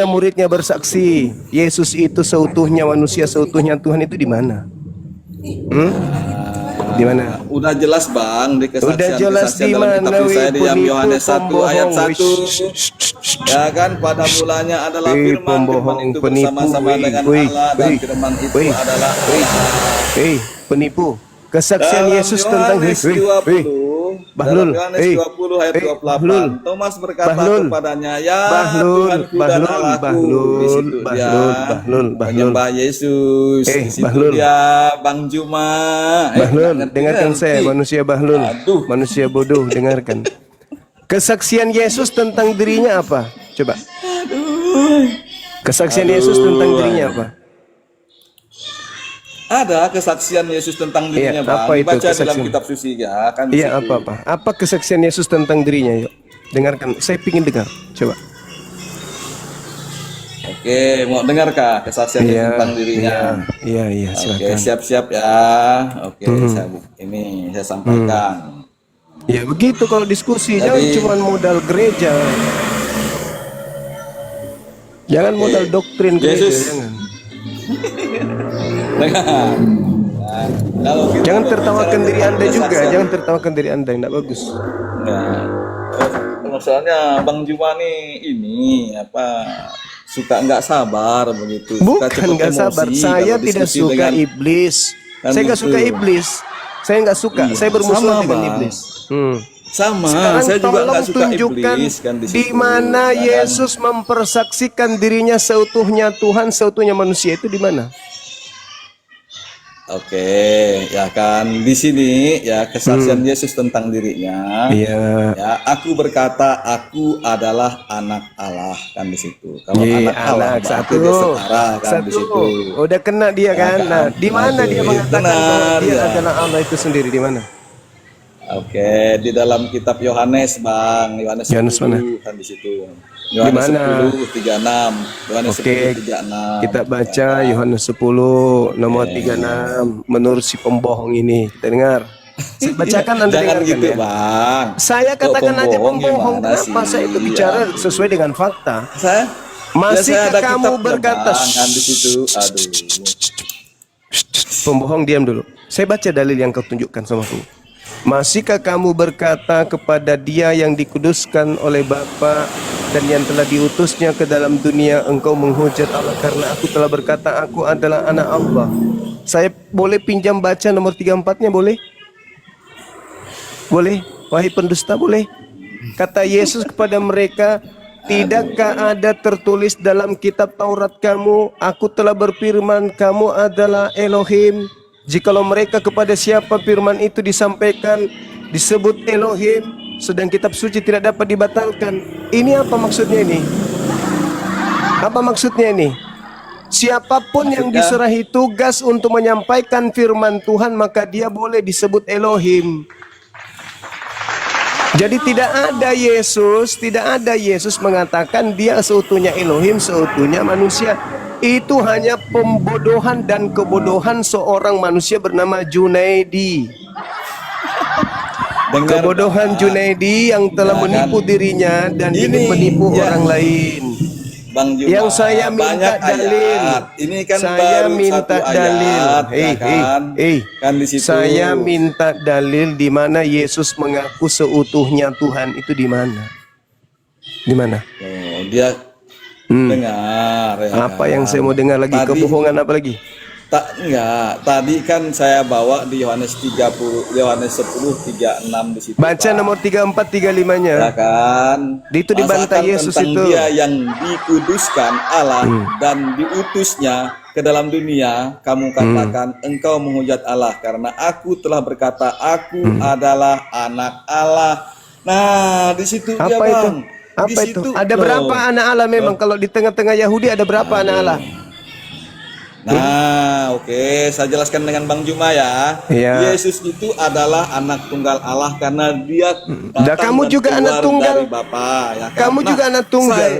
muridnya bersaksi Yesus itu seutuhnya manusia, seutuhnya Tuhan, itu di mana? Di mana? Udah jelas Bang di kesaksian. Udah jelas di dalam mana? kitab saya di Yohanes 1 ayat 1. Ya kan, pada mulanya adalah firman, firman itu bersama-sama dengan Allah dan firman itu adalah Allah. Penipu. Kesaksian Yesus tentang Bahlul, 20 ayat 28. Thomas berkata kepadanya, "Ya Tuhanku dan Allahku." Di situ dia menyembah Yesus. Di situ dia Bang Juma. Bahlul, dengarkan saya, manusia bahlul, manusia bodoh, dengarkan. Kesaksian Yesus tentang dirinya apa? Coba. Kesaksian Yesus tentang dirinya apa? Ada kesaksian Yesus tentang dirinya, Bang. Apa itu Baca kesaksian? dalam kitab suci ya, kan. Iya, apa? Apa kesaksian Yesus tentang dirinya? Yuk, dengarkan. Saya ingin dengar. Coba. Oke, mau dengar kah kesaksian tentang dirinya? Iya, silakan. Oke, siap-siap ya. Oke, saya sampaikan. Ya begitu kalau diskusi. Jangan cuma modal gereja. Jangan modal doktrin gereja. Jangan tertawakan diri Anda juga. Jangan tertawakan diri Anda, tidak bagus. Soalnya Bang Juma nih ini suka nggak sabar begitu. Bukan nggak sabar. Saya tidak suka iblis. Saya nggak suka iblis. Saya nggak suka. Saya bermusuhan dengan iblis. Sama. Sekarang saya juga nggak suka tunjukkan iblis kan di mana Yesus mempersaksikan dirinya seutuhnya Tuhan, seutuhnya manusia, itu di mana? Oke, ya kan di sini ya kesaksian Yesus tentang dirinya. Iya. Ya, aku berkata aku adalah anak Allah, kan di situ. Kalau anak Allah satu, dia setara kan di situ. Udah kena dia kan. Nah, di mana dia mengatakan bahwa dia adalah Allah itu sendiri, di mana? Oke, di dalam kitab Yohanes, Bang. Yohanes 10 mana? kan di situ. Yohanes 10:36. Yohanes 10:36. Kita baca Yohanes 10 nomor 36 menurut si pembohong ini. Kita dengar. Saya bacakan, Anda jangan dengarkan gitu, ya. Bang. Saya katakan aja pembohong. Kenapa saya itu bicara sesuai dengan fakta? Masihkah kamu berkata kan di situ? Aduh. Pembohong, diam dulu. Saya baca dalil yang kau tunjukkan sama aku. Masihkah kamu berkata kepada Dia yang dikuduskan oleh Bapa dan yang telah diutusnya ke dalam dunia, engkau menghujat Allah karena aku telah berkata aku adalah anak Allah. Saya boleh pinjam baca nomor 34-nya, boleh? Boleh? Wahai pendusta, boleh? Kata Yesus kepada mereka, tidakkah ada tertulis dalam kitab Taurat kamu, aku telah berfirman kamu adalah Elohim? Jikalau mereka kepada siapa firman itu disampaikan disebut Elohim, sedang kitab suci tidak dapat dibatalkan. Ini apa maksudnya ini? Apa maksudnya ini? Siapapun yang diserahi tugas untuk menyampaikan firman Tuhan, maka dia boleh disebut Elohim. Jadi tidak ada Yesus mengatakan dia seutuhnya Elohim, seutuhnya manusia. Itu hanya pembodohan dan kebodohan seorang manusia bernama Junaidi. Kebodohan Junaidi yang telah menipu dirinya dan ingin menipu orang lain. Bang Juma, yang saya minta dalil. Ini kan saya baru minta satu dalil. ayat, kan di situ. Saya minta dalil di mana Yesus mengaku seutuhnya Tuhan, itu di mana? Di mana? Oh, dia dengar ya, apa yang saya mau dengar lagi? Tadi, kebohongan apa lagi? Enggak, tadi kan saya bawa di Yohanes 10:36 di situ. Baca nomor 34 35-nya. Ya kan? Itu dibantai Yesus itu. Dia yang dikuduskan Allah dan diutusnya ke dalam dunia, kamu katakan engkau menghujat Allah karena aku telah berkata aku adalah anak Allah. Nah, di situ apa dia, itu? Bang. Apa itu? Ada berapa anak Allah memang? Kalau di tengah-tengah Yahudi ada berapa anak Allah? Nah, oke, saya jelaskan dengan Bang Juma ya. Yesus itu adalah anak tunggal Allah karena dia kamu juga anak tunggal. Dari Bapa, ya kan? Kamu juga anak tunggal.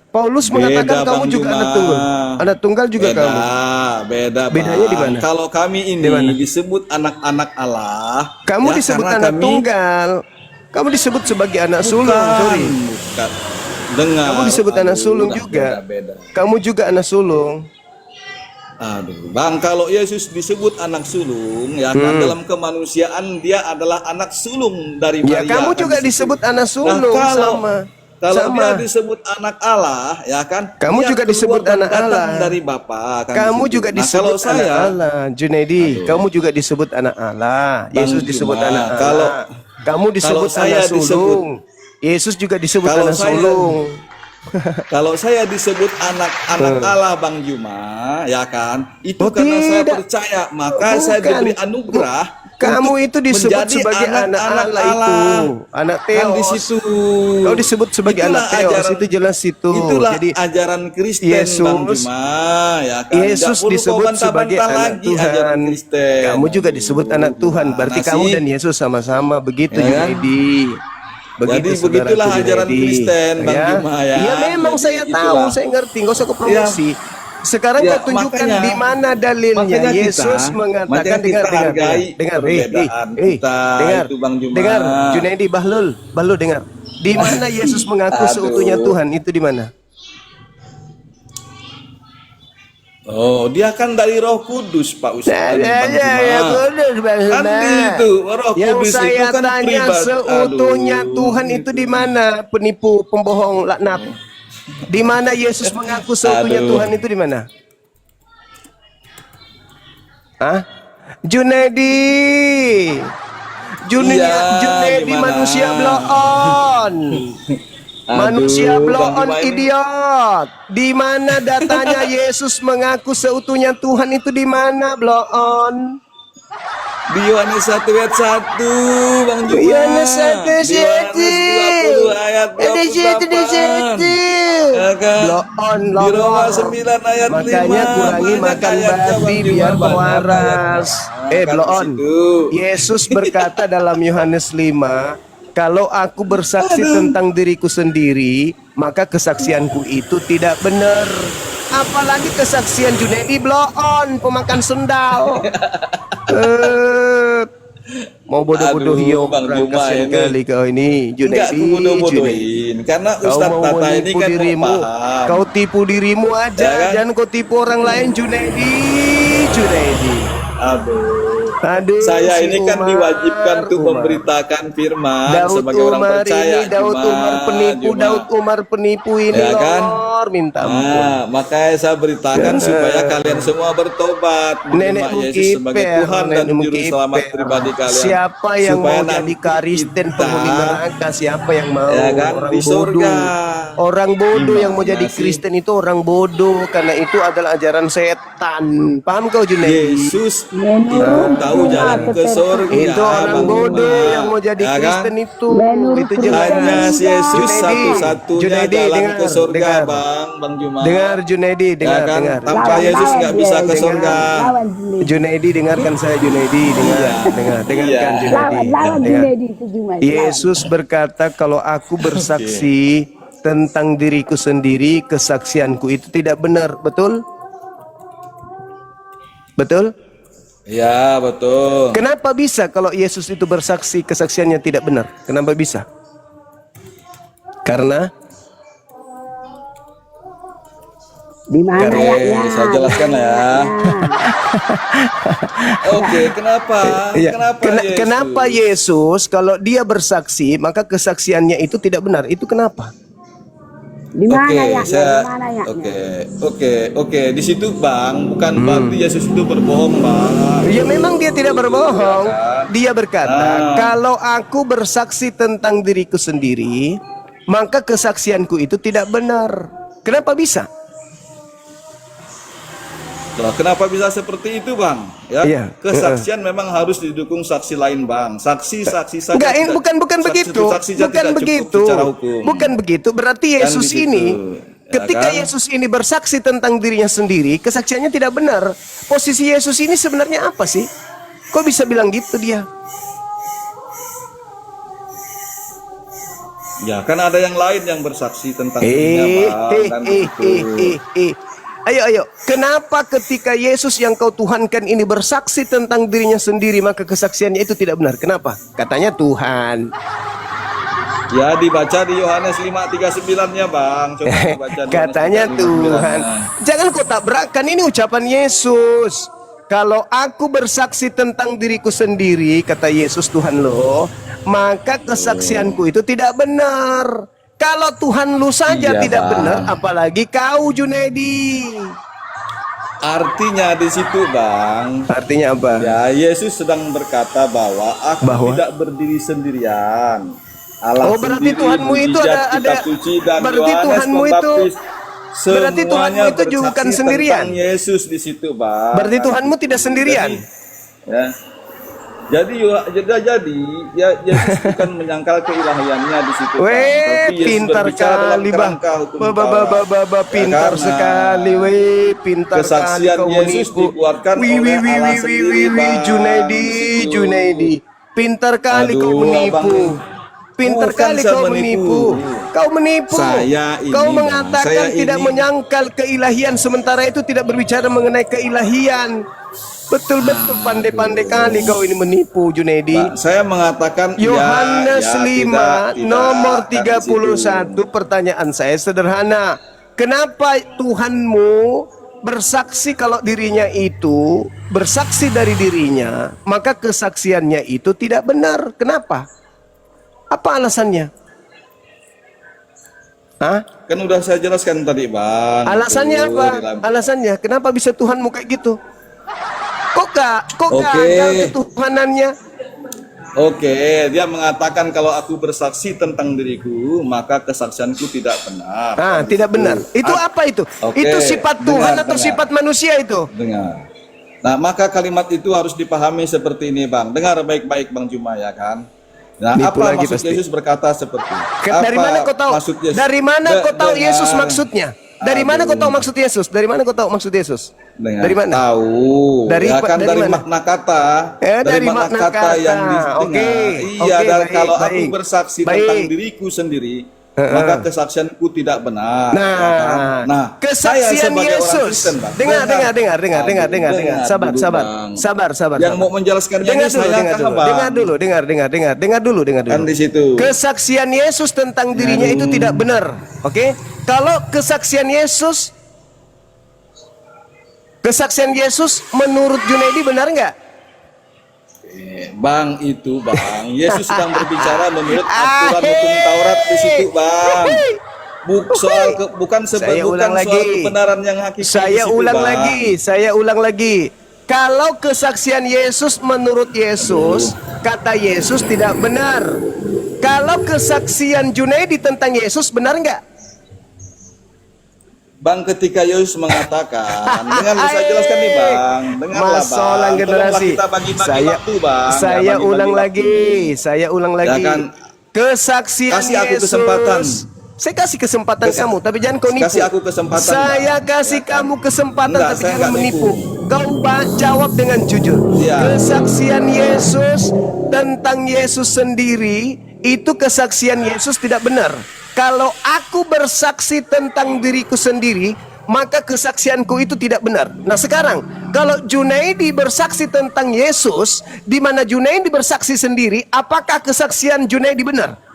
Paulus mengatakan kamu juga anak tunggal. Anak tunggal juga kamu. Bedanya di mana? Kalau kami ini disebut anak-anak Allah, kamu disebut anak tunggal. Kamu disebut sebagai anak sulung, sorry. dengar. Kamu disebut anak sulung udah juga. beda-beda. Kamu juga anak sulung. Aduh, Bang, kalau Yesus disebut anak sulung, ya kan dalam kemanusiaan dia adalah anak sulung dari Ya, Maria. kamu kan juga di situ. disebut anak sulung Kalau sama. dia disebut anak Allah, ya kan? Kamu dia juga keluar disebut dan anak datang Allah. dari Bapa. Kan Kamu di situ. juga Nah, disebut kalau anak saya, Allah, Junaidi. Aduh. Kamu juga disebut anak Allah. Yesus disebut Juma, anak Allah. kalau- Kamu disebut saya anak sulung. Yesus juga disebut Kalau anak saya- sulung. Kalau saya disebut anak Allah Bang Juma, ya kan? Itu Oh, karena saya tidak. percaya, maka saya Bukan. diberi anugerah. Kamu untuk itu disebut menjadi sebagai anak Allah itu, anak Kan di Theos. situ. Kau disebut sebagai Itulah anak Theos, ajaran- itu jelas itu. Itulah Jadi ajaran Kristen Yesus- Bang Juma, ya kan? Yesus Nggak perlu kau disebut sebagai bantah-bantah anak lagi ajaran Tuhan. Kristen. Kamu juga disebut anak Tuhan. Berarti Gimana kamu sih? dan Yesus sama-sama begitu, Ya kan? Junaidi. Jadi saudaraku begitulah ajaran Junaidi. Kristen, Bang Juma, ya. Iya memang Jadi saya itulah. tahu, saya ngerti. Nggak usah kau promosi. Sekarang Ya, kau tunjukkan makanya- di mana dalilnya makanya kita- Yesus mengatakan makanya dengar kita dengar hargai dengar perbedaan kita, dengar itu Bang Juma. dengar Junaidi Bahlul dengar. Di mana Yesus mengaku Aduh. seutuhnya Tuhan itu di mana? Oh, dia kan dari Roh Kudus, Pak Ustaz. Bang Juma. Kan itu, Roh Yang Kudus itu saya kan tanya pribadi. seutuhnya Aduh, Tuhan itu di mana? Penipu, pembohong, laknat. Di mana Yesus mengaku seutuhnya Aduh. Tuhan itu di mana? Hah? Junaidi. Iya, Junaidi gimana? manusia bloon. Manusia Aduh, bloon Bang Juma ini- idiot. Di mana datanya Yesus mengaku seutuhnya Tuhan itu di mana, bloon? Di Yohanes 1 ayat 1, Bang Juma. Yohanes 1 Di Yohanes 20 ayat 28. Ya kan? Bloon, Di Roma 9 ayat 5. Makanya kurangi banyak makan ayatnya, Bang babi Juma, biar banyak waras. ayatnya. Kan Bloon. di situ. Yesus berkata dalam Yohanes 5, kalau aku bersaksi tentang diriku sendiri, maka kesaksianku itu tidak benar. Apalagi kesaksian Junaidi bloon, pemakan sendal. Mau bodoh-bodoh Aduh, hiyo, Bang orang Juma kasihan ini. kali kau ini, Enggak Junaidi. aku bodoh-bodohin. Karena Kau Ustadz mau Tata ini menipu kan mau dirimu, paham. kau tipu dirimu aja, Ya kan? jangan kau tipu orang lain, Junaidi. Aduh, Saya si ini kan Umar, diwajibkan untuk Umar. memberitakan firman Daud sebagai orang Umar percaya. ini, Daud Juma, Umar penipu, Juma. Daud Umar penipu ini, Ya kan? Lor, minta ampun. Nah, makanya saya beritakan supaya kalian semua bertobat, menerima Nenekmu Yesus sebagai kiper, Tuhan dan nenekmu Juru Selamat kiper. pribadi kalian. Siapa yang Supaya mau jadi nanti Kristen kita- penghuni neraka? Siapa yang mau? Ya kan? Orang Di bodoh. surga. Orang bodoh yang mau Gimana jadi sih? Kristen itu orang bodoh, karena itu adalah ajaran setan. Paham kau, Junaidi? Yesus itu tahu jalan ke surga. Itu orang Bang bodoh Juma. yang mau jadi Ya kan? Kristen itu jelas. Hanya si Yesus Junaidi, satu-satunya Junaidi, jalan dengar, ke surga, dengar. Bang Juma. Dengar Junaidi, Ya dengar, kan? dengar. Tanpa Yesus nggak bisa ke Dengar. surga. Junaidi, dengarkan saya, Junaidi, dengar, dengarkan Iya. Junaidi. Lawan Dengar. Junaidi itu Juma. Yesus berkata, kalau aku bersaksi tentang diriku sendiri, kesaksianku itu tidak benar. Betul? Betul? Ya, betul. Kenapa bisa kalau Yesus itu bersaksi, kesaksiannya tidak benar? Kenapa bisa? Karena Di mana Oke, ayatnya? saya jelaskan ya. Oke, kenapa? Iya. Yesus? Kenapa Yesus kalau dia bersaksi, maka kesaksiannya itu tidak benar? Itu kenapa? Di mana Oke, ayatnya? saya Di mana ayatnya? oke. Di situ Bang, bukan berarti Yesus itu berbohong, Bang. Ya memang dia tidak berbohong. Dia berkata, kalau aku bersaksi tentang diriku sendiri, maka kesaksianku itu tidak benar. Kenapa bisa? Loh, kenapa bisa seperti itu, Bang? Ya, Iya. kesaksian memang harus didukung saksi lain, Bang. Saksi saja. Enggak, tidak- bukan saksi- begitu. saksi saja Bukan tidak cukup begitu. secara hukum. Bukan begitu. Berarti Kan Yesus di situ, ini, ya ketika kan? Yesus ini bersaksi tentang dirinya sendiri, kesaksiannya tidak benar. Posisi Yesus ini sebenarnya apa sih? Kok bisa bilang gitu dia? Ya, kan ada yang lain yang bersaksi tentang dirinya, Bang. Kan gitu. Ayo. Kenapa ketika Yesus yang kau tuhankan ini bersaksi tentang dirinya sendiri, maka kesaksiannya itu tidak benar? Kenapa? Katanya Tuhan. Ya dibaca di Yohanes 5:39-nya Bang. Coba dibaca di Yohanes Katanya 5:39. Tuhan, jangan kau tabrakan, ini ucapan Yesus. Kalau aku bersaksi tentang diriku sendiri, kata Yesus Tuhan lo, maka kesaksianku itu tidak benar. Kalau Tuhan lu saja Iya, tidak Bang. benar, apalagi kau Junedi. Artinya di situ Bang, Artinya apa? ya Yesus sedang berkata bahwa aku Bahwa? tidak berdiri sendirian. Allah Oh, berarti sendiri, Tuhanmu itu mujizat kitab suci dan berarti Yohanes Tuhanmu itu Pembaptis. berarti Tuhanmu Semuanya itu bukan bersaksi sendirian. tentang Yesus di situ, Bang. Berarti Tuhanmu tidak sendirian. Jadi ya Yesus bukan menyangkal keilahiannya di situ, Bang. Weh, Tapi Yesus pintar berbicara dalam kali bang. kerangka hukum Taurat. Pintar karena sekali, weh, pintar kali kesaksian kau Yesus menipu. dikeluarkan oleh Allah sendiri, Bang, di situ. Junaidi, pintar kali kau Aduh, menipu. Abang. Pintar Bukan kali saya kau menipu. menipu. Kau menipu. Saya ini, Kau Bang. mengatakan Saya tidak ini. menyangkal keilahian, sementara itu tidak berbicara mengenai keilahian. Betul-betul pandai-pandai kali kau ini menipu, Junaidi. Pak, saya mengatakan Yohanes ya, 5 tidak, nomor kan di situ. 31, pertanyaan saya sederhana. Kenapa Tuhanmu bersaksi kalau dirinya itu bersaksi dari dirinya, maka kesaksiannya itu tidak benar? Kenapa? Apa alasannya? Hah? Kan udah saya jelaskan tadi, Bang. Alasannya Itu apa? di dalam- Alasannya kenapa bisa Tuhanmu kayak gitu? Kok gak Oke. gagal ketuhanannya? Oke, dia mengatakan kalau aku bersaksi tentang diriku, maka kesaksianku tidak benar. Nah, tidak benar. Itu Ah, apa itu? Oke, Itu sifat Tuhan dengar, atau dengar. sifat manusia itu? Dengar. Nah, maka kalimat itu harus dipahami seperti ini, Bang. Dengar baik-baik, Bang Juma, ya kan? Nah, Nipu apa lagi maksud pasti. Yesus berkata seperti itu? Dari mana kau tahu? Maksud Yesus? Dari mana kau tahu Dengar. Yesus maksudnya? Dari mana kau tahu maksud Yesus? Dari mana kau tahu maksud Yesus? Dengar. Dari mana? Tahu. Dari- ya kan dari dari mana? makna kata. Dari makna kata. yang didengar. Oke, Iya, oke, dan baik, kalau aku baik. bersaksi Baik. tentang diriku sendiri, maka kesaksianku tidak benar. Nah, ya kan? Nah, saya kesaksian sebagai orang Yesus. Kristen, Bang. Dengar. Dengar Sabar, dulu, sabar. Bang. Sabar. Yang mau menjelaskan Dengar ini dulu, saya dengar kah, dulu. Bang? Dengar dulu. Kan di situ. Kesaksian Yesus tentang dirinya itu tidak benar. Oke? Kalau kesaksian Yesus menurut Junaidi benar nggak? Bang, itu Bang, Yesus sedang berbicara menurut aturan hukum Taurat di situ, Bang. Bukan Saya ulang soal lagi. kebenaran yang hakiki. di Saya situ, ulang lagi. Kalau kesaksian Yesus menurut Yesus, kata Yesus tidak benar. Kalau kesaksian Junaidi tentang Yesus benar nggak? Bang, ketika Yesus mengatakan, dengan saya jelaskan nih, Bang. Dengarlah, Masalah Bang. generasi. Tolonglah kita bagi-bagi waktu, Bang. Saya Ya, bagi-bagi ulang waktu. lagi. Ya kan? Kesaksian Kasih aku Yesus. kesempatan. Saya kasih kesempatan kamu, tapi jangan kau nipu. Kasih aku kesempatan, Saya Bang. kasih Ya kan? kamu kesempatan, Enggak, tapi saya jangan enggak menipu. nipu. Kau jawab dengan jujur. Iya. Kesaksian Yesus tentang Yesus sendiri, itu kesaksian Yesus tidak benar. Kalau aku bersaksi tentang diriku sendiri, maka kesaksianku itu tidak benar. Nah sekarang, kalau Junaidi bersaksi tentang Yesus, di mana Junaidi bersaksi sendiri, apakah kesaksian Junaidi benar?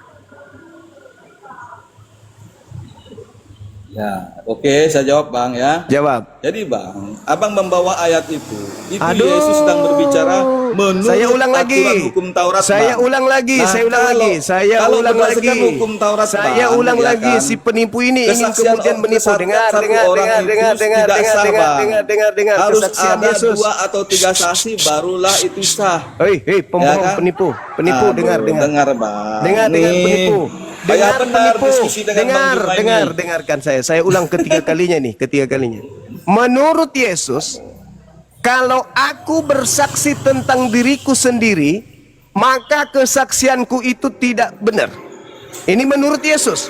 Ya, oke, saya jawab, Bang, ya. Jawab. Jadi, Bang, Abang membawa ayat itu. Itu Aduh. Yesus sedang berbicara menurut Saya ulang lagi. aturan hukum Taurat, Saya Bang. ulang lagi. Nah, Saya ulang kalau- lagi. Saya kalau ulang berdasarkan lagi. hukum Taurat, Saya Bang, ulang ya lagi. kan? Si penipu ini ingin Kesaksian kemudian menipu. satu Dengar. orang itu tidak sah, Bang. Harus Kesaksian ada Yesus. 2 atau 3 saksi barulah itu sah. Hei, pembohong, Ya kan? penipu, Aduh, dengar. Dengar, Bang. Dengar, Nih, penipu. Kayak benar diskusi dengan Bang Juma ini. Dengarkan saya. Saya ulang ketiga kalinya. Menurut Yesus, kalau aku bersaksi tentang diriku sendiri, maka kesaksianku itu tidak benar. Ini menurut Yesus.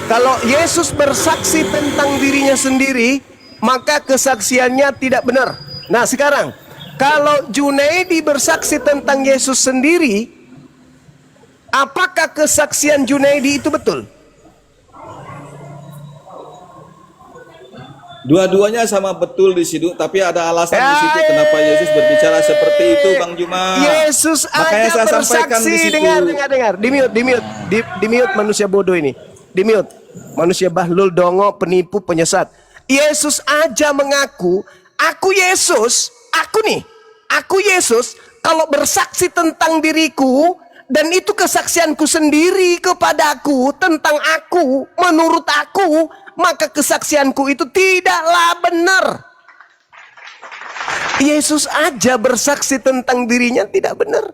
Kalau Yesus bersaksi tentang dirinya sendiri, maka kesaksiannya tidak benar. Nah sekarang, kalau Junaidi bersaksi tentang Yesus sendiri, apakah kesaksian Junaidi itu betul? Dua-duanya sama betul di situ, tapi ada alasan di situ kenapa Yesus berbicara seperti itu, Bang Juma. Yesus Makanya aja saya sampaikan di bersaksi. situ. Dengar. Di mute manusia bodoh ini. Di mute. Manusia bahlul, dongo, penipu, penyesat. Yesus aja mengaku, aku Yesus, aku Yesus, kalau bersaksi tentang diriku, dan itu kesaksianku sendiri kepadaku, tentang aku, menurut aku, maka kesaksianku itu tidaklah benar. Yesus aja bersaksi tentang dirinya tidak benar.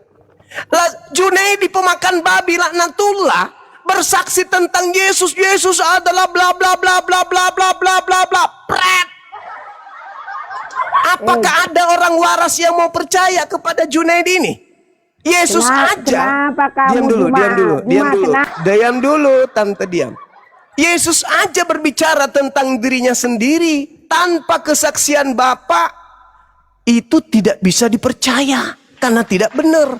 Junaidi pemakan babi laknatullah bersaksi tentang Yesus. Yesus adalah bla bla bla bla bla bla bla bla bla. Pret. Apakah ada orang waras yang mau percaya kepada Junaidi ini? Yesus aja. Diam dulu, tante diam. Yesus aja berbicara tentang dirinya sendiri tanpa kesaksian Bapa, itu tidak bisa dipercaya karena tidak benar.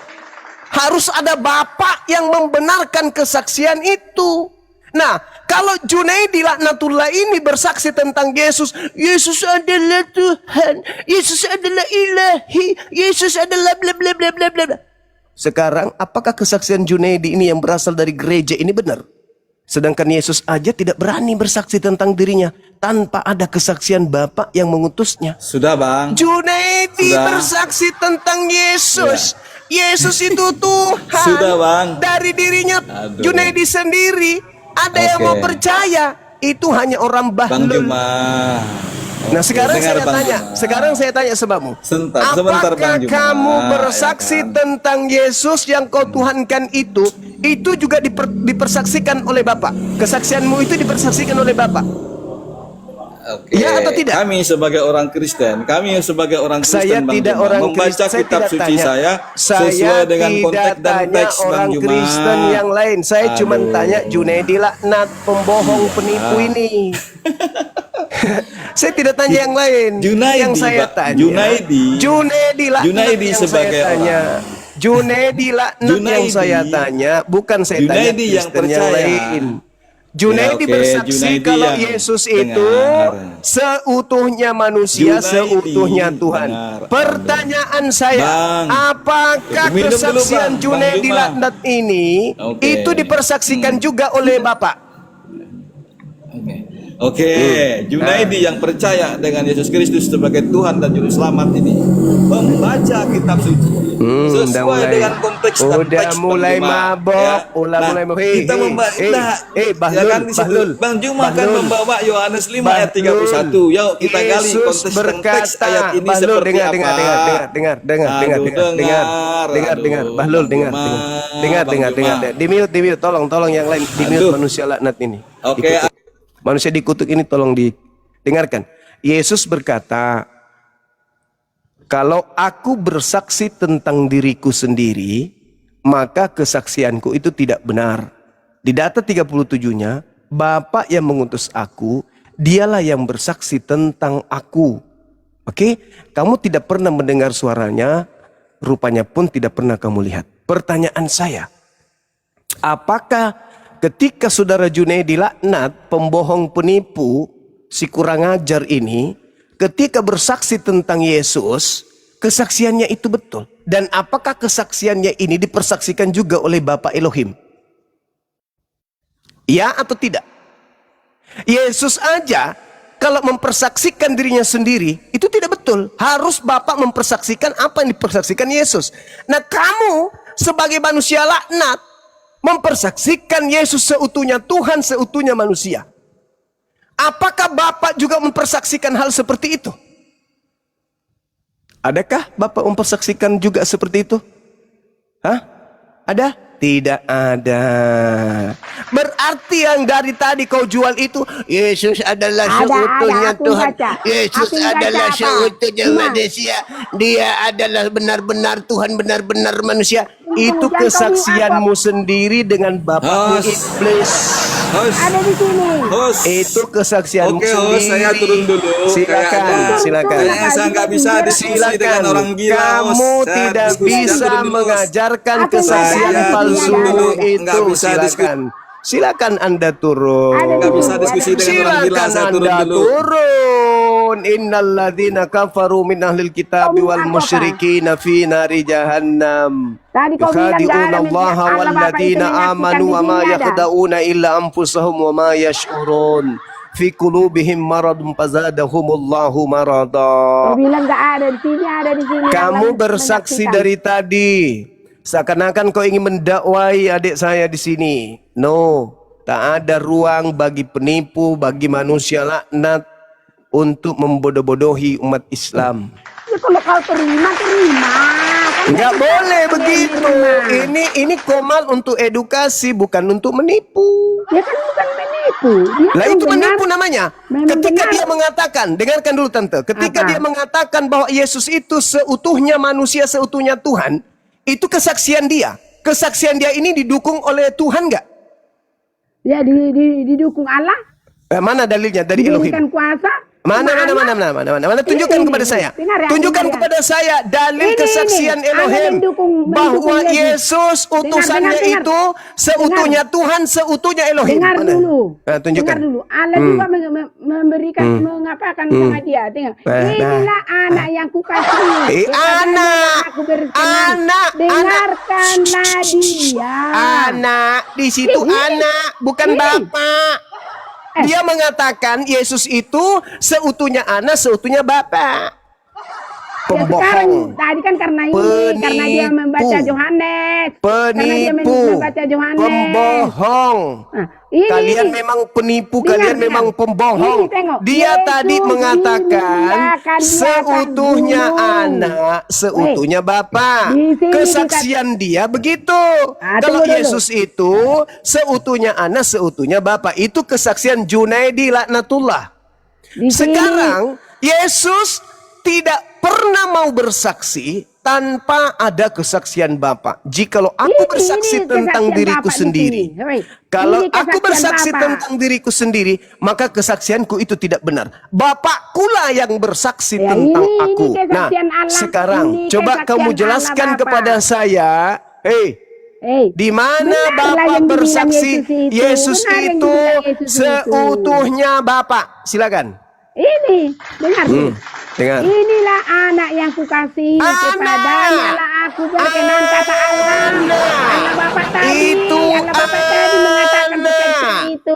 Harus ada Bapa yang membenarkan kesaksian itu. Nah, kalau Junaidi laknatullah ini bersaksi tentang Yesus, Yesus adalah Tuhan, Yesus adalah ilahi, Yesus adalah bla bla bla bla bla. Sekarang apakah kesaksian Junaidi ini yang berasal dari gereja ini benar? Sedangkan Yesus aja tidak berani bersaksi tentang dirinya tanpa ada kesaksian Bapa yang mengutusnya. Sudah, Bang. Junaidi bersaksi tentang Yesus. Yesus itu Tuhan. Sudah, Bang. Dari dirinya Junaidi sendiri. Ada yang mau percaya. Itu hanya orang Bang bahlul. Juma. Nah, sekarang Dengar, saya Bang tanya. Juma. Sekarang saya tanya sebabmu. Sebentar, Apakah Bang Juma. kamu bersaksi Ya kan? tentang Yesus yang kau tuhankan itu juga dipersaksikan oleh Bapa? Kesaksianmu itu dipersaksikan oleh Bapa? Oke. Ya atau tidak? Kami sebagai orang Kristen, Saya Bang tidak Juma, orang membaca Kristen. Saya kitab tidak suci tanya. sesuai dengan konteks dan tanya teks, Bang orang Juma. Kristen yang lain. Saya cuma tanya Junaidi laknat, pembohong, penipu ini. Saya tidak tanya yang lain. Junaidi, yang saya Pak. tanya, Junaidi laknat sebagai yang saya tanya. Junaidi laknat yang saya tanya, bukan saya tanya Junaidi yang Kristen yang percaya. lain. Junaidi bersaksi Junaidi kalau yang Yesus dengar. itu seutuhnya manusia, Junaidi, seutuhnya Tuhan. dengar. Pertanyaan saya, Bang, apakah minum dulu, kesaksian Bang. Junaidi Bang Juma. laknat ini Oke. itu dipersaksikan juga oleh Bapak? Oke, Junaidi yang percaya dengan Yesus Kristus sebagai Tuhan dan Juru Selamat ini membaca kitab suci sesuai dengan konteks dan Udah teks, mulai Bang Juma, mabok, ya. mulai mabok. Kita membaca, Bahlul, Bang Juma kan Bahlul. membawa Yohanes 5 ayat 31. Yuk kita gali Yesus konteks dan teks ayat ini Bahlul, seperti dengar, apa. dengar, Bahlul, dengar. Di mute, tolong yang lain, di mute manusia laknat ini. Oke. Dikutuk. Manusia dikutuk ini tolong didengarkan. Yesus berkata, kalau aku bersaksi tentang diriku sendiri, maka kesaksianku itu tidak benar. Di data 37-nya, Bapa yang mengutus aku, dialah yang bersaksi tentang aku. Oke? Kamu tidak pernah mendengar suaranya, rupanya pun tidak pernah kamu lihat. Pertanyaan saya, apakah ketika saudara Junaidi laknat, pembohong, penipu, si kurang ajar ini, ketika bersaksi tentang Yesus, kesaksiannya itu betul? Dan apakah kesaksiannya ini dipersaksikan juga oleh Bapa Elohim? Ya atau tidak? Yesus aja kalau mempersaksikan dirinya sendiri, itu tidak betul. Harus Bapa mempersaksikan apa yang dipersaksikan Yesus. Nah, kamu sebagai manusia laknat, mempersaksikan Yesus seutuhnya Tuhan, seutuhnya manusia. Apakah Bapak juga mempersaksikan hal seperti itu? Adakah Bapak mempersaksikan juga seperti itu? Hah? Ada? Tidak ada. Berarti yang dari tadi kau jual itu, Yesus adalah seutuhnya aku Tuhan. baca. Yesus Aku baca adalah apa? seutuhnya Gimana? manusia. Dia adalah benar-benar Tuhan, benar-benar manusia. Itu jangan kesaksianmu sendiri dengan bapakmu Host. iblis. Host, Ada di sini. host. Itu kesaksianmu Oke, sendiri. host, saya turun dulu. Silakan. Kayaknya saya nggak bisa diskusi dengan Silakan. orang gila, host. Kamu Saya tidak diskusi bisa dulu, host. mengajarkan Aku kesaksian nggak palsu dulu. itu. Nggak bisa Silakan. Silakan Anda turun. Ada Nggak bisa diskusi dengan orang gila, Silakan saya turun Anda dulu. turun. kafirun innal ladzina kafaru min ahlil kitabi wal musyrikin fi nari jahannam. Tadi kau bilang gak Yukhadi'una ada Allah Allah wal Bapak itu ladzina menyaksikan amanu di wa ma sini ada. yakhda'una illa anfusahum wa ma yash'urun. Fi qulubihim maradun fazadahumullahu marada. Kau bilang gak ada di sini, ada di sini. Kamu Allah bersaksi menyaksikan. dari tadi. Seakan-akan kau ingin mendakwai adik saya di sini. No, tak ada ruang bagi penipu, bagi manusia laknat untuk membodoh-bodohi umat Islam. Ya, kalau kau terima. Kan Enggak kita boleh boleh begitu. menerima. Ini Komal untuk edukasi, bukan untuk menipu. Ya kan bukan menipu. Dia Lah itu memang menipu benar. namanya. Memang Ketika benar. dia mengatakan, dengarkan dulu tante. Ketika Apa? dia mengatakan bahwa Yesus itu seutuhnya manusia, seutuhnya Tuhan, itu kesaksian dia. Kesaksian dia ini didukung oleh Tuhan enggak? Ya didukung Allah. Mana dalilnya dari Elohim? Diberikan kuasa. Mana sama Allah. tunjukkan Ini, kepada ini. saya. Dengar ya, Tunjukkan dengar ya. kepada saya dalil Ini, kesaksian ini. Elohim Allah mendukung bahwa Yesus Dengar, utusannya dengar. itu seutuhnya Tuhan, seutuhnya Elohim. Dengar Mana? dulu. Nah, tunjukkan. Dengar dulu. Allah juga memberikan mengapakan sama dia. Dengar. Inilah anak yang kukasihi. Anak. Aku berkenan. Anak. Dengarkanlah dia. Anak di situ Ini. anak, bukan Ini. bapak. Dia mengatakan Yesus itu seutuhnya anak, seutuhnya bapak. Ya sekarang Pembohong. tadi kan karena ini, karena dia membaca Penipu. Yohanes. Karena dia Penipu, membaca Yohanes. pembohong. Nah, ini. Kalian memang penipu, Dengar, kalian dengar. memang pembohong. Ini, tengok. Dia Yesus tadi mengatakan dimuliakan di atas seutuhnya gunung. anak, seutuhnya bapak. di sini Kesaksian dia begitu. Kalau tunggu dulu. Yesus itu seutuhnya anak, seutuhnya bapak. Itu kesaksian Junaidi laknatullah. Di sini. Sekarang Yesus tidak pernah mau bersaksi tanpa ada kesaksian Bapa. Jikalau aku bersaksi tentang kesaksian diriku Bapak di sendiri, sini. Hei, kalau ini aku kesaksian bersaksi Bapak. tentang diriku sendiri, maka kesaksianku itu tidak benar. Bapakkulah yang bersaksi Ya, tentang ini aku. Nah, kesaksian Allah. sekarang Ini coba kesaksian kamu Allah, jelaskan Bapak. kepada saya, di mana Benarlah Bapak yang dibilang bersaksi Yesus Yesus itu. Benar yang itu dibilang Yesus itu. seutuhnya Bapak? Silakan. Ini, dengar dulu. Dengar. Inilah anak yang kukasihi, kepadanya lah aku berkenan, kata Allah. Allah Bapak tadi, Itu Allah Bapak tadi mengatakan seperti itu.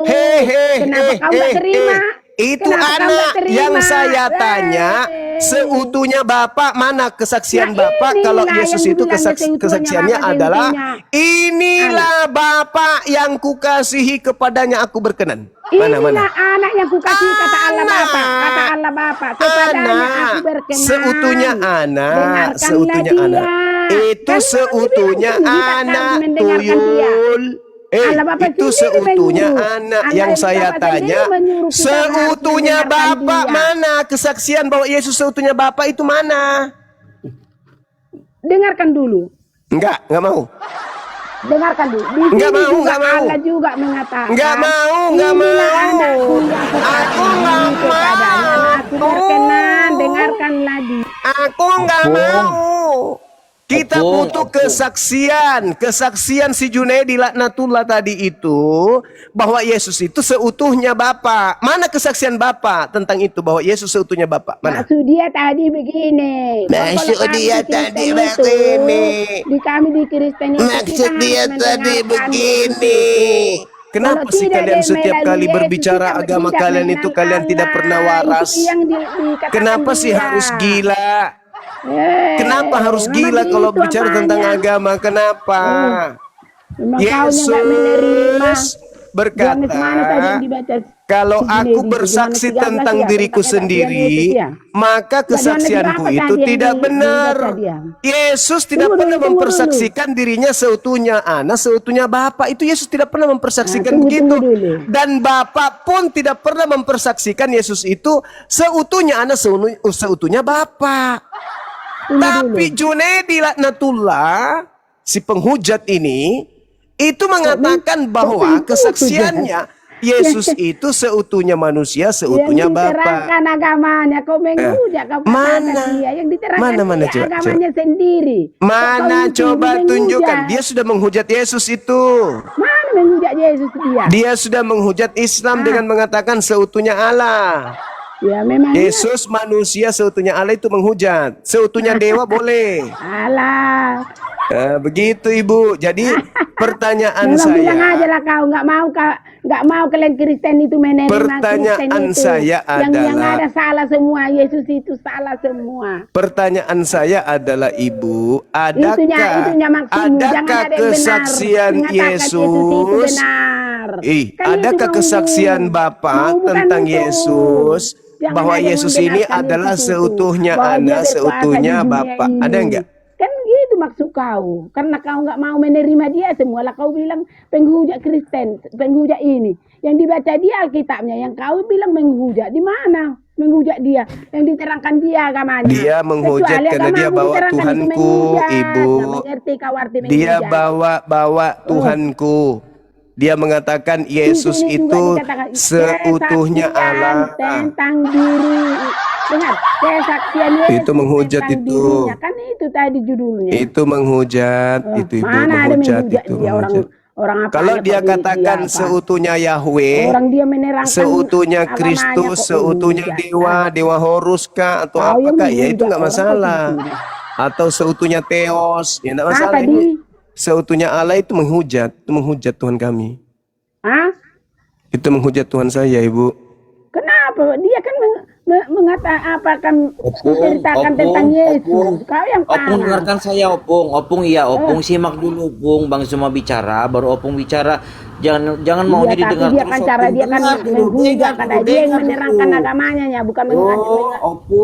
Kenapa kau gak terima? Itu Kenapa kau anak gak terima? yang saya tanya, seutuhnya Bapak, mana kesaksian Bapak kalau inilah Yesus yang itu dibilangnya seutuhnya kesaksiannya Bapak, adalah seutuhnya. inilah Bapak yang kukasihi, kepadanya aku berkenan. Mana? Inilah anak yang kukasihi, kata Allah Anak. Bapak, kata Allah Bapak, kepadanya aku berkenan. Seutuhnya anak, Dengarkanlah seutuhnya dia. anak. Itu Kan seutuhnya memang dibilang kita anak, harus mendengarkan dia. tuyul. Allah Bapak Itu sendiri seutuhnya menyuruh. anak Allah yang saya Bapak tanya. sendiri menyuruh kita Seutuhnya harus mendengarkan Bapak dia. mana? Kesaksian bahwa Yesus seutuhnya Bapak itu mana? Dengarkan dulu. Enggak mau. Dengarkan dulu. Di Nggak sini mau, juga nggak mau. Allah juga mengatakan. Nggak mau. Inilah anakku yang Aku kukasihi, nggak kepadanya aku mau. berkenan. Dengarkanlah dia. Aku nggak mau. Kita Opung, butuh opung. kesaksian si Junaidi laknatullah tadi itu bahwa Yesus itu seutuhnya Bapa. Mana kesaksian Bapa tentang itu bahwa Yesus seutuhnya Bapa? Mana? Maksud dia tadi begini. Maksud Kalau kami dia di tadi Kristen begini. Di kami di Kristen itu Maksud kita dia harus tadi mendengarkan begini. itu. Kenapa Kalau sih tidak kalian dia setiap melalui kali Yesus, berbicara tidak- agama tidak kalian itu mengenal kalian tidak Allah. pernah waras? Itu yang dikatakan Kenapa sih dia. harus gila? Kenapa harus memang gila kalau itu bicara tentang apanya. agama? Kenapa? Memang kaunya nggak menerima. Yesus berkata, Johannes mana tadi yang dibaca? kalau Di sini, aku di bersaksi Yohanes 13 tentang ya, diriku tentang sendiri, Yesus ya. maka kesaksianku Yohanes itu berapa tadi tidak yang benar. dibaca dia? Yesus tidak Tunggu pernah dulu, tunggu mempersaksikan dirinya seutuhnya anak, seutuhnya Bapa. Itu Yesus tidak pernah mempersaksikan Nah, tunggu begitu. dulu. Dan Bapa pun tidak pernah mempersaksikan Yesus itu seutuhnya anak, seutuhnya Bapa. Tunggu Tapi dulu. Junaidi laknatullah, si penghujat ini, itu mengatakan bahwa itu kesaksiannya Yesus itu seutuhnya manusia, seutuhnya yang Bapa. diterangkan agamanya, kau menghujat, kau katakan Mana? dia yang diterangkan Mana, dia coba, agamanya sendiri. Mana Kau coba menghujat. tunjukkan? Dia sudah menghujat Yesus itu. Mana menghujat Yesus dia? Dia sudah menghujat Islam dengan mengatakan seutuhnya Allah. Ya memang Yesus manusia, seutuhnya Allah itu menghujat. Seutuhnya dewa boleh. alah. Begitu Ibu. Jadi pertanyaan Memang bilang aja saya, lah kau nggak mau kalian Kristen itu menerima Kristen pertanyaan itu. saya yang adalah, ada salah semua. Yesus itu salah semua. pertanyaan saya adalah Ibu, Itunya maksudmu. Jangan adakah ada yang benar kesaksian mengatakan Yesus itu Yesus? benar. Kan Adakah itu kesaksian mau Bapak bukan tentang itu. Yesus Jangan bahwa ada yang Yesus ini membenarkan adalah Yesus itu. seutuhnya Bahwa dia anak, berkuasa di seutuhnya dunia Bapak? ini. Ada enggak? Kan gitu maksud kau. Karena kau nggak mau menerima dia semua lah kau bilang penghujat Kristen, penghujat ini. Yang dibaca dia Alkitabnya, yang kau bilang menghujat. Di mana menghujat dia? Yang diterangkan dia agamanya. Dia menghujat Kecuali karena dia agamamu bawa diterangkan itu Tuhanku, menghujat. Ibu. Nggak mengerti kau arti menghujat. Dia bawa Tuhanku. Dia mengatakan Yesus Di sini juga itu dikatakan seutuhnya kesaksian Allah. tentang diri. Dengar, kesaksian Yesus Itu menghujat tentang itu. dirinya. Kan itu tadi judulnya. Itu menghujat, itu Ibu, Mana ada menghujat menghujat itu, dia menghujat. orang apa? Kalau dia katakan seutuhnya Yahweh, orang dia menerangkan seutuhnya agamanya Kristus, kok seutuhnya menghujat. dewa Horus kah atau Kau yang apakah? Ya itu menghujat nggak orang kok masalah. gitu. Atau seutuhnya Theos, ya nggak Ah, masalah. tadi? Ini seutuhnya Allah itu menghujat Tuhan kami. Hah? Itu menghujat Tuhan saya, Ibu. Kenapa? Dia kan mengatakan menceritakan tentang Yesus. Kau yang Opung salah. dengarkan saya, Opung. Opung simak dulu, Opung. Bang semua bicara, baru Opung bicara. Jangan mau Iya, didengar tapi dia terus, kan Opung. cara dia kan Dengar dulu, menghujat dengar karena dulu, dia yang dengar menerangkan dulu. agamanya ya, bukan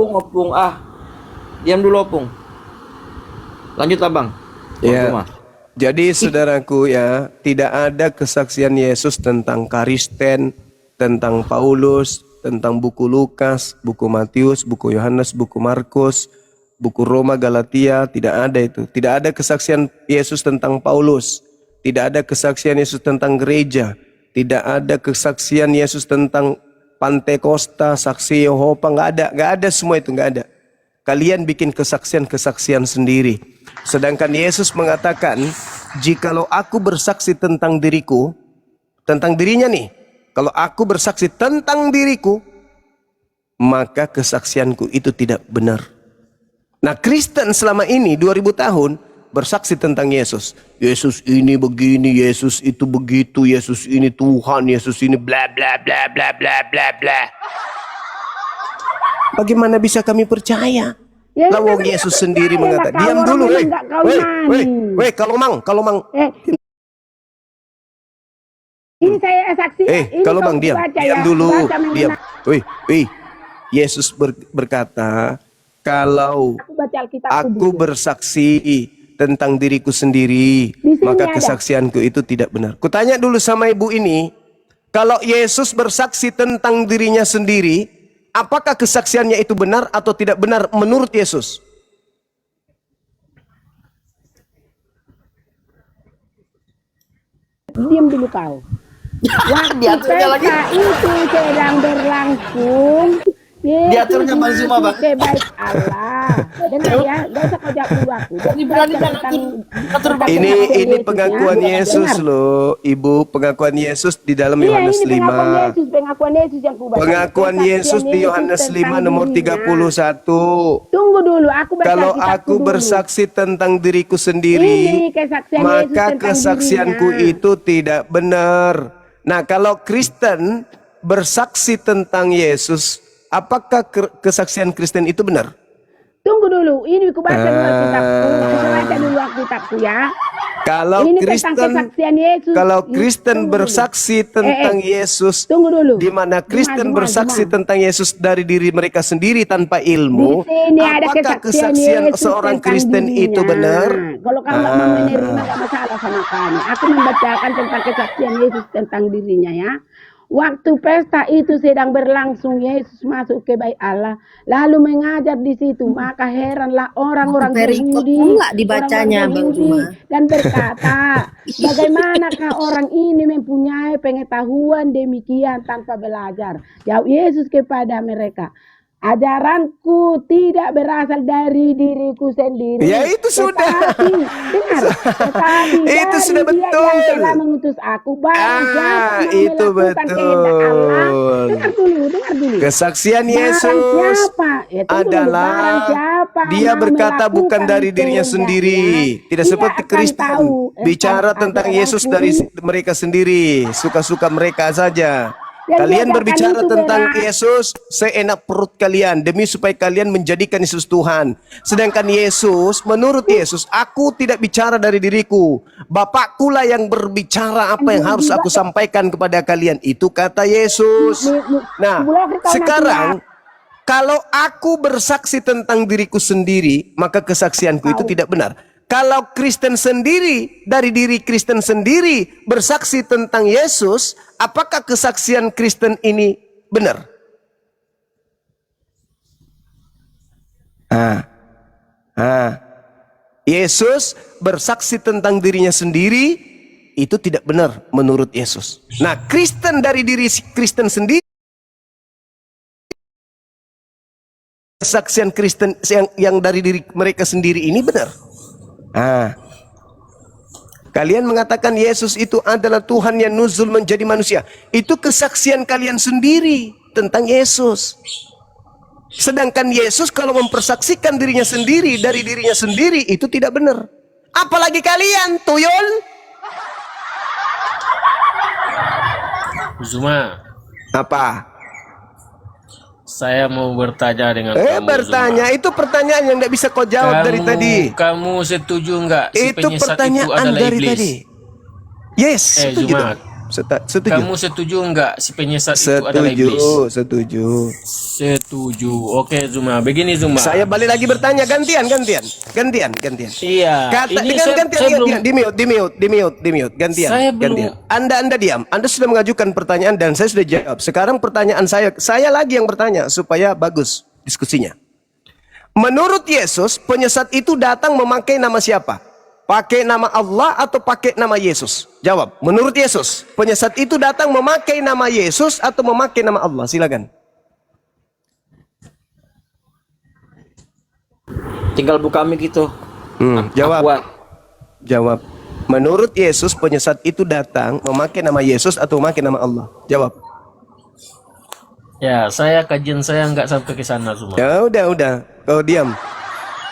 Opung. Diam dulu, Opung. Lanjut, Abang. Ya. Opung, Jadi saudaraku ya, tidak ada kesaksian Yesus tentang Karisten, tentang Paulus, tentang buku Lukas, buku Matius, buku Yohanes, buku Markus, buku Roma, Galatia, tidak ada itu. Tidak ada kesaksian Yesus tentang Paulus, tidak ada kesaksian Yesus tentang gereja, tidak ada kesaksian Yesus tentang Pantekosta, saksi Yehova, nggak ada semua itu, nggak ada. Kalian bikin kesaksian-kesaksian sendiri. Sedangkan Yesus mengatakan, jikalau aku bersaksi tentang diriku, tentang dirinya nih, kalau aku bersaksi tentang diriku, maka kesaksianku itu tidak benar. Nah, Kristen selama ini 2000 tahun bersaksi tentang Yesus. Yesus ini begini, Yesus itu begitu, Yesus ini Tuhan, Yesus ini bla bla bla bla bla bla bla. Bagaimana bisa kami percaya? Ya, Lawang tapi Yesus percaya sendiri lah mengatakan, kau, diam orang dulu, memang nggak kau imani. kalau mang. Ini saya saksi. Ini Kalau kau mang diam baca ya, dulu, baca diam. Yesus berkata, kalau Aku baca Alkitab aku dulu. bersaksi tentang diriku sendiri, Di sini maka ada. kesaksianku itu tidak benar. Kutanya dulu sama ibu ini, kalau Yesus bersaksi tentang dirinya sendiri, apakah kesaksiannya itu benar atau tidak benar menurut Yesus? Diam dulu kau. Waktu Diaturnya lagi. pesta itu sedang berlangsung. Diaturnya Bang Zuma, Bang. Ke baik Allah. Dengar ya, gak usah kau jawab dulu aku. Berani Ini pengakuan Yesus loh, Ibu, pengakuan Yesus di dalam Yohanes 5. Pengakuan Yesus yang ku baca. Pengakuan Yesus di Yohanes 5 nomor 31. Tunggu dulu, aku baca Kalau Alkitabku aku dulu. bersaksi tentang diriku sendiri, Ini kesaksian Yesus maka tentang kesaksianku dirinya. itu tidak benar. Nah, kalau Kristen bersaksi tentang Yesus, apakah kesaksian Kristen itu benar? Tunggu dulu, ini aku baca dulu Alkitabku. Aku baca dulu Alkitabku ya. Kalau Ini Kristen, tentang kesaksian Yesus. kalau Kristen Tunggu dulu. bersaksi tentang Yesus, Tunggu dulu. di mana Kristen Jemaah. bersaksi tentang Yesus dari diri mereka sendiri tanpa ilmu, Di sini ada apakah kesaksian Yesus seorang tentang Kristen dirinya. itu benar? Kalau kamu nggak mau menerima, nggak masalah sama kami. Aku membacakan tentang kesaksian Yesus tentang dirinya ya. Waktu pesta itu sedang berlangsung, Yesus masuk ke bait Allah, lalu mengajar di situ. Maka heranlah orang-orang Yahudi, Enggak dibacanya, Bang Zuma. dan berkata, bagaimanakah orang ini mempunyai pengetahuan demikian tanpa belajar? Jawab Yesus kepada mereka, Ajaranku tidak berasal dari diriku sendiri. Ya, itu sudah. Tetapi Itu dari sudah Dia betul. yang telah mengutus aku. Barang siapa mau itu melakukan kehendak Allah. betul. Dengar dulu. Kesaksian Barang Yesus siapa? Ya, tunggu dulu. Barang adalah siapa dia mau berkata bukan melakukan dari dirinya kehendaknya, sendiri, tidak dia seperti akan Kristen tahu bicara tentang tentang Yesus ajaranku dari ini. mereka sendiri, suka-suka mereka saja. Dan Kalian dia berbicara akan itu tentang berat. Yesus seenak perut kalian demi supaya kalian menjadikan Yesus Tuhan. Sedangkan Yesus, menurut Yesus, aku tidak bicara dari diriku. Bapakku lah yang berbicara apa yang harus aku sampaikan kepada kalian. Itu kata Yesus. Nah, sekarang kalau aku bersaksi tentang diriku sendiri, maka kesaksianku itu tidak benar. Kalau Kristen sendiri, dari diri Kristen sendiri bersaksi tentang Yesus, apakah kesaksian Kristen ini benar? Yesus bersaksi tentang dirinya sendiri, itu tidak benar menurut Yesus. Nah, Kristen dari diri Kristen sendiri, kesaksian Kristen yang dari diri mereka sendiri ini benar. Kalian mengatakan Yesus itu adalah Tuhan yang nuzul menjadi manusia. Itu kesaksian kalian sendiri tentang Yesus. Sedangkan Yesus kalau mempersaksikan dirinya sendiri dari dirinya sendiri, itu tidak benar. Apalagi kalian, tuyul. Zuma, Apa? saya mau bertanya dengan kamu, Bertanya. Zuma. Itu pertanyaan yang tidak bisa kau jawab dari tadi. Kamu setuju nggak si Itu penyesat itu pertanyaan adalah dari iblis? tadi. Yes, setuju. Zuma, Setuju. kamu setuju nggak si penyesat itu adalah iblis? Setuju. Setuju. Oke, Zuma. Begini, Zuma. Saya balik lagi bertanya, gantian. Iya. Kata Ini dengan saya gantian, belum. di mute, gantian. Saya belum. Gantian. Anda diam. Anda sudah mengajukan pertanyaan dan saya sudah jawab. Sekarang pertanyaan saya lagi yang bertanya supaya bagus diskusinya. Menurut Yesus, penyesat itu datang memakai nama siapa? Pakai nama Allah atau pakai nama Yesus? Jawab. Menurut Yesus, penyesat itu datang memakai nama Yesus atau memakai nama Allah? Silakan. Tinggal buka mic itu. Jawab. Akuat. Jawab. Menurut Yesus, penyesat itu datang memakai nama Yesus atau memakai nama Allah? Jawab. Ya, kajian saya nggak sampai ke sana, Zuma. Ya udah.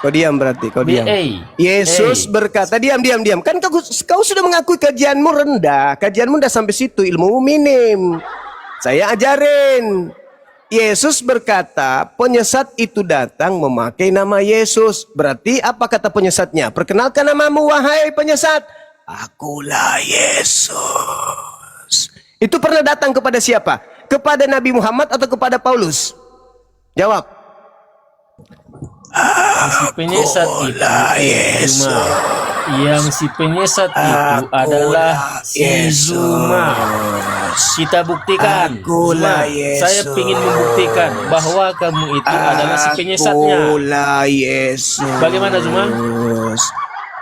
Kau diam berarti. Kau diam. Yesus berkata, diam. Kan kau sudah mengakui kajianmu rendah. Kajianmu udah sampai situ, ilmumu minim. Saya ajarin. Yesus berkata, penyesat itu datang memakai nama Yesus. Berarti apa kata penyesatnya? Perkenalkan namamu, wahai penyesat. Akulah Yesus. Itu pernah datang kepada siapa? Kepada Nabi Muhammad atau kepada Paulus? Jawab. Si penyesat itu, Zuma. Yang si penyesat itu adalah si Zuma. Kita buktikan, Zuma. Saya ingin membuktikan bahwa kamu itu adalah si penyesatnya. Akulah Yesus. Bagaimana, Zuma?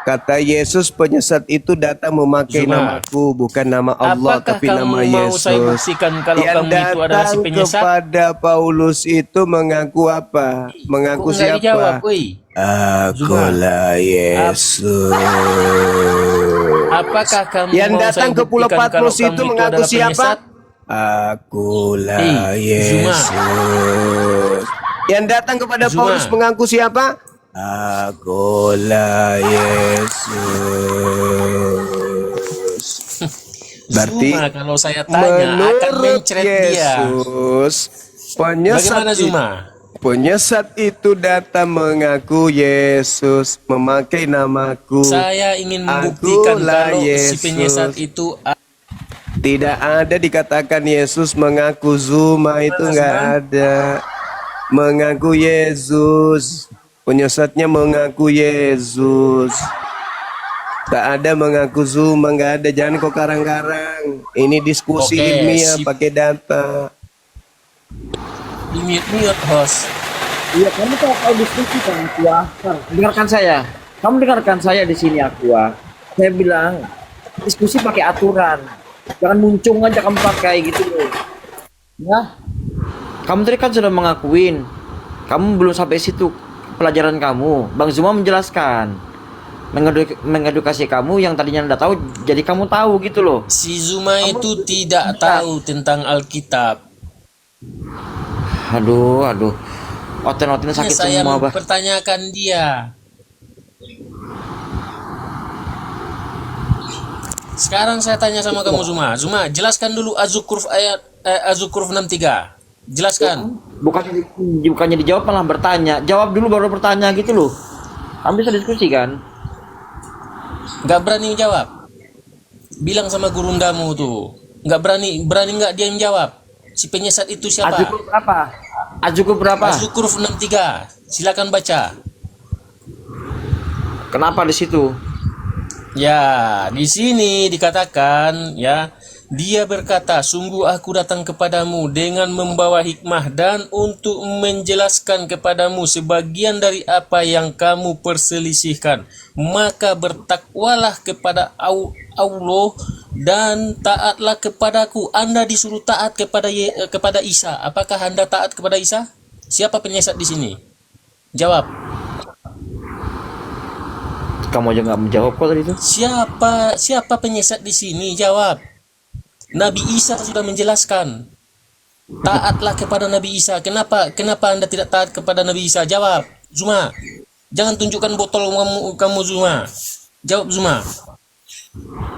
Kata Yesus, penyesat itu datang memakai Zuma, namaku, bukan nama Allah, apakah tapi kamu nama mau Yesus. saya buktikan kalau Yang kamu itu adalah si datang penyesat? kepada Paulus itu mengaku apa? Mengaku Kok nggak dijawab, siapa? woi? Akulah Yesus. Apakah kamu Yang mau datang saya ke Pulau buktikan kalau Patmos kamu itu mengaku adalah siapa? penyesat? Akulah Zuma. Yesus. Yang datang kepada Zuma. Paulus mengaku siapa? Akulah Yesus. Berarti Zuma, kalau saya tanya akan menurut mencret dia. Yesus, Bagaimana, Zuma? penyesat itu datang mengaku Yesus, memakai namaku. Saya ingin membuktikan Akulah kalau si Yesus. penyesat itu Tidak ada dikatakan Yesus mengaku Zuma, itu nggak ada. Mengaku Yesus. Penyesatnya mengaku Yesus. Tak ada mengaku Zuma, nggak ada. Jangan kau karang-karang. Ini diskusi Oke, ilmiah sip. pakai data. mute host. Iya, kamu kalau diskusi sama Aqua, dengarkan saya. Kamu dengarkan saya di sini Aqua. Saya bilang diskusi pakai aturan. Jangan muncung aja kamu pakai gitu loh. Ya, Kamu tadi kan sudah mengakuin Kamu belum sampai situ pelajaran kamu. Bang Zuma menjelaskan, mengedukasi kamu yang tadinya nggak tahu, jadi kamu tahu gitu loh. Si Zuma itu tidak tahu tentang Alkitab. Aduh, oten sakit Saya semua, bah. mempertanyakan dia. Sekarang saya tanya sama kamu Zuma. Zuma, jelaskan dulu Az-Zukhruf ayat Az-Zukhruf 63. Jelaskan. Bukannya dijawab malah bertanya. Jawab dulu baru bertanya gitu loh. Kamu bisa diskusi kan? Nggak berani jawab. Bilang sama gurundamu tuh. Nggak berani nggak dia yang jawab. Si penyesat itu siapa? Az-Zukhruf berapa? Az-Zukhruf berapa? Az-Zukhruf 63. Silakan baca. Kenapa di situ? Ya, di sini dikatakan ya, dia berkata, sungguh aku datang kepadamu dengan membawa hikmah dan untuk menjelaskan kepadamu sebagian dari apa yang kamu perselisihkan. Maka bertakwalah kepada Allah dan taatlah kepadaku. Anda disuruh taat kepada Isa. Apakah Anda taat kepada Isa? Siapa penyesat di sini? Jawab. Kamu aja nggak menjawab kok tadi itu. Siapa penyesat di sini? Jawab. Nabi Isa sudah menjelaskan. Taatlah kepada Nabi Isa. Kenapa Anda tidak taat kepada Nabi Isa? Jawab, Zuma. Jangan tunjukkan botol kamu Zuma. Jawab Zuma.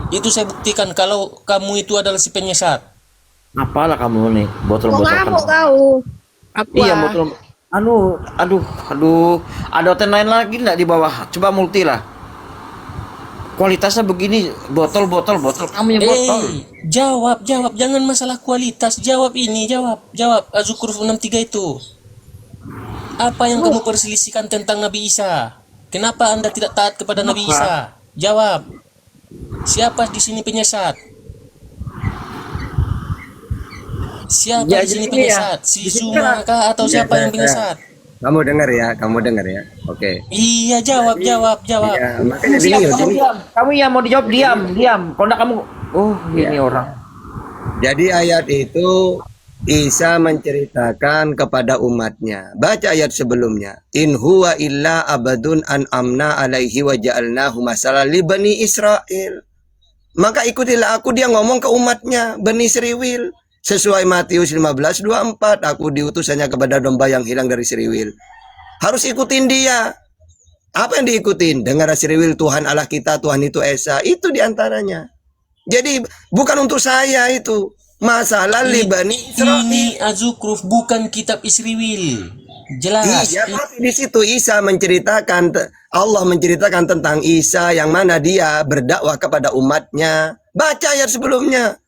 Itu saya buktikan kalau kamu itu adalah si penyesat. Apalah kamu nih, botol-botol. Ngamuk kau. Apa? Iya, botol. Aduh. Ada oten lain lagi nggak di bawah? Coba multi lah. Kualitasnya begini, botol. Kamu yang botol. Jawab. Jangan masalah kualitas. Jawab ini, jawab. Az-Zukhruf 63 itu. Apa yang kamu perselisihkan tentang Nabi Isa? Kenapa Anda tidak taat kepada Nabi Isa? Jawab. Siapa di sini penyesat? Siapa Ya, di sini jadi penyesat? ya, Si di sini Zuma kan- kah atau siapa yang penyesat? Kamu dengar ya. Oke. Iya, jawab. Ya, makanya Kamu yang mau dijawab diam. Kalau enggak kamu, ini orang. Jadi ayat itu Isa menceritakan kepada umatnya. Baca ayat sebelumnya. In huwa illa abadun an'amna alaihi wa ja'alnahu masalan li bani Israel. Maka ikutilah aku, dia ngomong ke umatnya, Bani Israel. Sesuai Matius 15:24, aku diutus hanya kepada domba yang hilang dari Israel. Harus ikutin dia. Apa yang diikutin? Dengar Israel, Tuhan Allah kita, Tuhan itu Esa. Itu diantaranya. Jadi bukan untuk saya itu. Masalah li Bani Israel. Ini Az-Zukhruf bukan kitab Israel. Jelas. Iya, tapi di situ Isa menceritakan, Allah menceritakan tentang Isa yang mana dia berdakwah kepada umatnya. Baca ayat sebelumnya.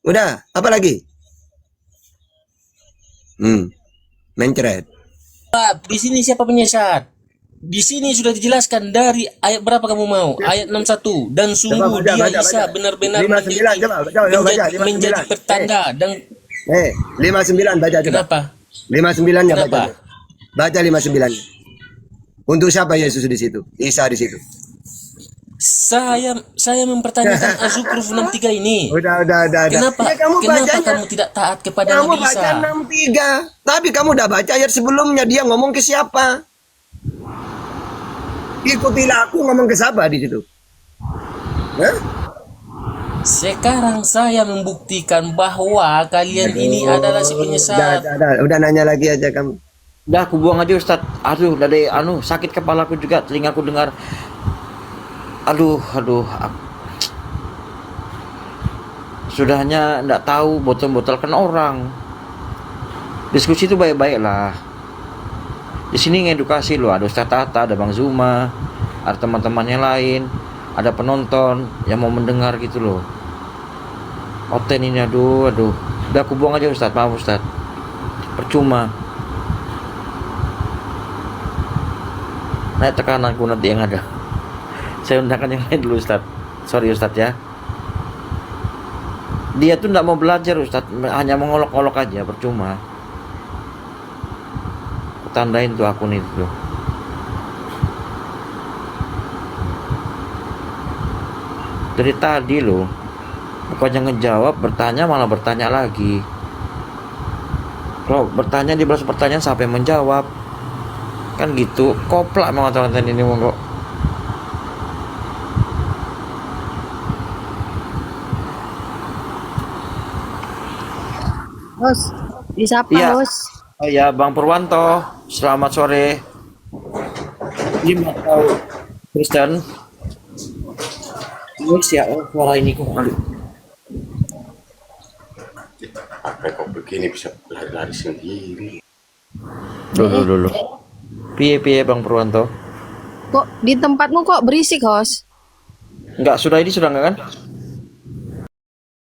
Udah, apa lagi? Mencret. Di sini siapa penyesat? Di sini sudah dijelaskan dari ayat berapa kamu mau? Ayat 61. Dan sungguh Coba baca, dia Isa baca. benar-benar 59, coba baca, 59. menjadi pertanda dan 59 baca coba. kenapa? 59-nya baca. Kenapa? Baca 59. Untuk siapa Yesus di situ? Isa di situ. Saya mempertanyakan Az-Zukhruf 63 ini. Udah. Kenapa? Ya, kamu Kenapa bacanya. kamu tidak taat kepada Kamu Nabi baca Isa? 63. Tapi kamu udah baca ayat sebelumnya, dia ngomong ke siapa? Ikutilah aku, ngomong ke siapa di situ? Hah? Sekarang saya membuktikan bahwa kalian ini adalah si penyesat. Udah nanya lagi aja kamu. Udah aku buang aja Ustaz. Aduh, dari sakit kepalaku juga, telingaku dengar. Aduh. Sudahnya enggak tahu botol-botol kan orang. Diskusi itu baik-baik lah. Di sini ngedukasi loh, ada Ustaz Tata, ada Bang Zuma, ada teman-temannya lain, ada penonton yang mau mendengar gitu loh. Oten ini aduh. Udah aku buang aja Ustaz, maaf Ustaz. Percuma. Naik tekananku nanti yang ada. Saya undangkan yang lain dulu Ustaz. Sorry Ustaz ya. Dia tuh nggak mau belajar Ustaz, hanya mengolok-olok aja, percuma. Tandain tuh akun itu. Dari tadi loh, bukannya ngejawab, bertanya malah bertanya lagi. Kalau bertanya di balas pertanyaan siapa yang menjawab? Kan gitu. Koplak mau kata ini monggo. Bos, disapa Iya. bos. Oh ya, Bang Purwanto. Selamat sore. Jim atau Kristen? Wis ya, oh, suara ini kok kali. Apa kok begini bisa lari-lari sendiri? Dulu. Piye Bang Purwanto? Kok di tempatmu kok berisik, Hos? Enggak, sudah enggak kan?